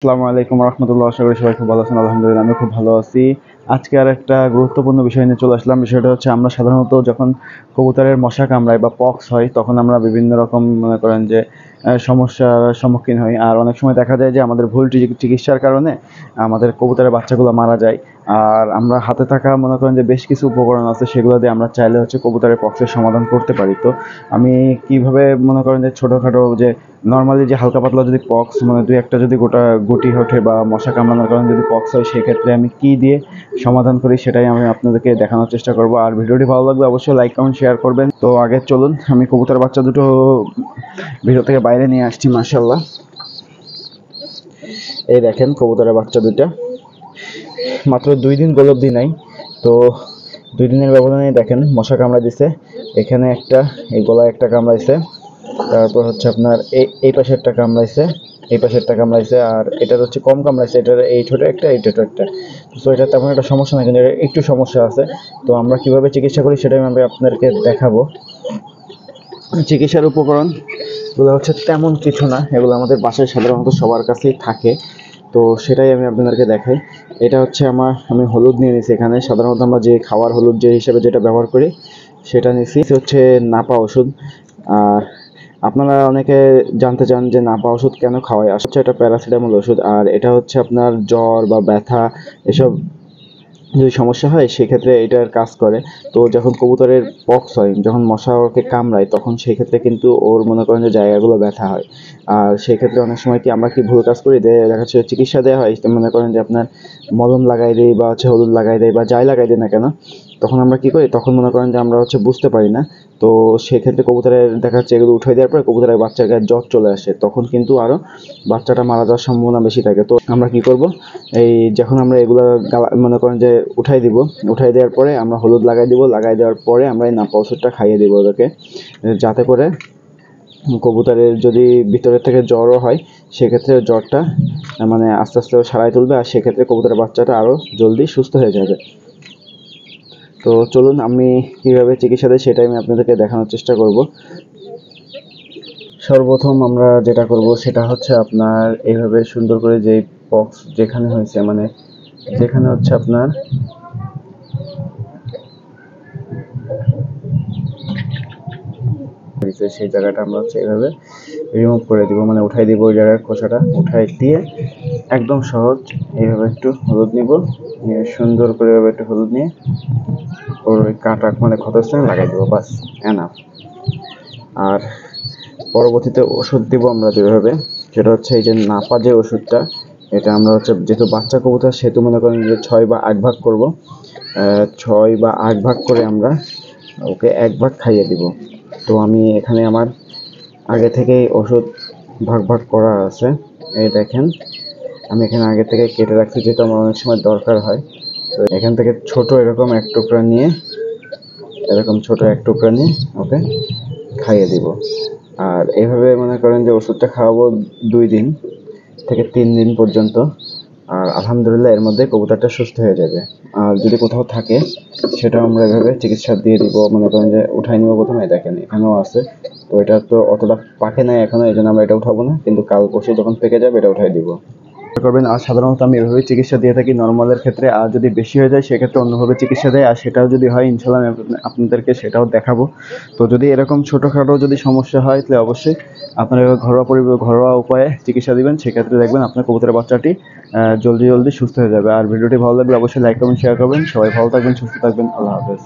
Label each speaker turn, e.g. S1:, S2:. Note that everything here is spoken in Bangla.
S1: আসসালামু আলাইকুম রহমতুল্লাহ। আশা করি সবাই খুব ভালো আছেন। আলহামদুলিল্লাহ আমি খুব ভালো আছি। আজকে আর একটা গুরুত্বপূর্ণ বিষয় নিয়ে চলে আসলাম। বিষয়টা হচ্ছে আমরা সাধারণত যখন কবুতরের মশা কামড়ায় বা পক্স হয় তখন আমরা বিভিন্ন রকম মনে করেন যে সমস্যার সম্মুখীন হই। আর অনেক সময় দেখা যায় যে আমাদের ভুল চিকিৎসার কারণে আমাদের কবুতরের বাচ্চাগুলো মারা যায়। আর আমরা হাতে থাকা মনে করেন যে বেশ কিছু উপকরণ আছে, সেগুলো দিয়ে আমরা চাইলে হচ্ছে কবুতরের পক্সের সমাধান করতে পারি। তো আমি কিভাবে মনে করেন যে ছোটোখাটো যে নর্মালি যে হালকা পাতলা যদি পক্স মানে দুই একটা যদি গুটি ওঠে বা মশা কামড়ানোর কারণে যদি পক্স হয়, সেক্ষেত্রে আমি কি দিয়ে সমাধান করি সেটাই আমি আপনাদেরকে দেখানোর চেষ্টা করব। আর ভিডিওটি ভালো লাগলে অবশ্যই লাইক কমেন্ট শেয়ার করবেন। তো আগে চলুন, আমি কবুতর বাচ্চা দুটো ভিডিও থেকে বাইরে নিয়ে আসছি। মাশাআল্লাহ, এই দেখেন কবুতরের বাচ্চা দুইটা, মাত্র 2 দিন গোলব্দি নাই। তো 2 দিনের ব্যবধানে দেখেন মশা কামড়া দিছে। এখানে একটা, এই গলায় একটা কামড়াইছে, তারপর হচ্ছে আপনার এই পাশেরটা কামড়াইছে, এই পাশেরটা কামড়াইছে, আর এটার হচ্ছে কম কামড়াইছে, এটার এই ছোটো একটা, এই ছোটো একটা। তো এটা তেমন একটা সমস্যা না, কিন্তু এটা একটু সমস্যা আছে। তো আমরা কিভাবে চিকিৎসা করি সেটাই আমি আপনাদেরকে দেখাবো। চিকিৎসার উপকরণগুলো হচ্ছে তেমন কিছু না, এগুলো আমাদের বাসায় সাধারণত সবার কাছেই থাকে। তো সেটাই আমি আপনাদেরকে দেখাই। এটা হচ্ছে আমি হলুদ নিয়ে নিয়েছি এখানে। সাধারণত আমরা যে খাওয়ার হলুদ যে হিসেবে যেটা ব্যবহার করি সেটা নিয়েছি। হচ্ছে নাপা ওষুধ। আর আপনারা অনেকে জানতে চান যে নাপা ওষুধ কেন খাওয়াই। আসলে এটা প্যারাসিটামল ওষুধ, আর এটা হচ্ছে আপনার জ্বর বা ব্যথা এসব যদি সমস্যা হয় সেক্ষেত্রে এটার কাজ করে। তো যখন কবুতরের পক্স হয়, যখন মশা ওকে কামড়ায়, তখন সেই ক্ষেত্রে কিন্তু ওর মনে করেন যে জায়গাগুলো ব্যথা হয়। আর সেই ক্ষেত্রে অনেক সময় কি আমরা কি ভুল কাজ করি, দেখা যাচ্ছে চিকিৎসা দেওয়া হয়, মনে করেন যে আপনার মলম লাগাই দেয় বা হচ্ছে হলুদ লাগাই দেয় বা যাই লাগাই দেয় না কেন, তখন আমরা কি করি, তখন মনে করেন যে আমরা হচ্ছে বুঝতে পারি না। তো সেক্ষেত্রে কবুতরের দেখা যাচ্ছে এগুলো উঠাই দেওয়ার পরে কবুতরের বাচ্চার গায়ে জ্বর চলে আসে, তখন কিন্তু আরও বাচ্চাটা মারা যাওয়ার সম্ভাবনা বেশি থাকে। তো আমরা কি করব, এই যখন আমরা এগুলো মনে করেন যে উঠাই দিব, উঠাই দেওয়ার পরে আমরা হলুদ লাগাই দিব, লাগাই দেওয়ার পরে আমরা এই নাপা ওষুধটা খাইয়ে দিব ওদেরকে, যাতে করে কবুতরের যদি ভিতরের থেকে জ্বরও হয় সেক্ষেত্রে জ্বরটা মানে আস্তে আস্তে সারাই তুলবে, আর সেক্ষেত্রে কবুতরের বাচ্চাটা আরও জলদি সুস্থ হয়ে যাবে। তো চলুন, আমি কীভাবে চিকিৎসা দিই সেটাই আমি আপনাদেরকে দেখানোর চেষ্টা করব। সর্বপ্রথম আমরা যেটা করব সেটা হচ্ছে আপনার এইভাবে সুন্দর করে যে পক্স যেখানে হয়েছে, মানে যেখানে হচ্ছে আপনার সেই জায়গাটা আমরা হচ্ছে এইভাবে রিমুভ করে দিব, মানে উঠাই দিব। ওই জায়গার খোসাটা উঠাই দিয়ে একদম সহজ এইভাবে একটু হলুদ নিব, নিয়ে সুন্দর করে এভাবে একটু হলুদ নিয়ে ওর ওই কাটা মানে ক্ষতস্থানে লাগাই দেবো, বাস এনাফ। আর পরবর্তীতে ওষুধ দিব আমরা যেভাবে, সেটা হচ্ছে এই যে নাপা যে ওষুধটা, এটা আমরা হচ্ছে যেহেতু বাচ্চা কবুতর সেহেতু মনে করেন যে 6 বা 8 ভাগ করব। 6 বা 8 ভাগ করে আমরা ওকে 1 ভাগ খাইয়ে দিব। তো আমি এখানে আমার আগে থেকেই ওষুধ ভাগ ভাগ করা আছে, এই দেখেন আমি এখানে আগে থেকে কেটে রাখছি, যেহেতু আমার অনেক সময় দরকার হয়। তো এখান থেকে ছোট এরকম এক টুকরা নিয়ে, এরকম ছোট এক টুকরা নিয়ে ওকে খাইয়ে দিব। আর এইভাবে মনে করেন যে ওষুধটা খাওয়াবো 2 দিন থেকে 3 দিন পর্যন্ত। আর আলহামদুলিল্লাহ এর মধ্যে কবুতরটা সুস্থ হয়ে যাবে। আর যদি কোথাও থাকে সেটাও আমরা এভাবে চিকিৎসা দিয়ে দিব, মনে করেন যে উঠাই নিব। প্রথমে দেখেন এখানেও আছে, তো এটা তো অতটা পাকে নাই এখনো, এই জন্য আমরা এটা উঠাবো না, কিন্তু কাল পরশু যখন পেকে যাবে এটা উঠাই দিব করবেন। আর সাধারণত আমি এভাবেই চিকিৎসা দিয়ে থাকি নর্মালের ক্ষেত্রে। আর যদি বেশি হয়ে যায় সেক্ষেত্রে অন্যভাবে চিকিৎসা দেয়, আর সেটাও যদি হয় ইনশাল্লাহ আমি আপনাদেরকে সেটাও দেখাবো। তো যদি এরকম ছোটোখাটো যদি সমস্যা হয় তাহলে অবশ্যই আপনারা ঘরোয়া উপায়ে চিকিৎসা দিবেন, সেক্ষেত্রে দেখবেন আপনার কবুতরের বাচ্চাটি জলদি জলদি সুস্থ হয়ে যাবে। আর ভিডিওটি ভালো লাগলে অবশ্যই লাইক কমেন্ট শেয়ার করবেন। সবাই ভালো থাকবেন, সুস্থ থাকবেন। আল্লাহ হাফেজ।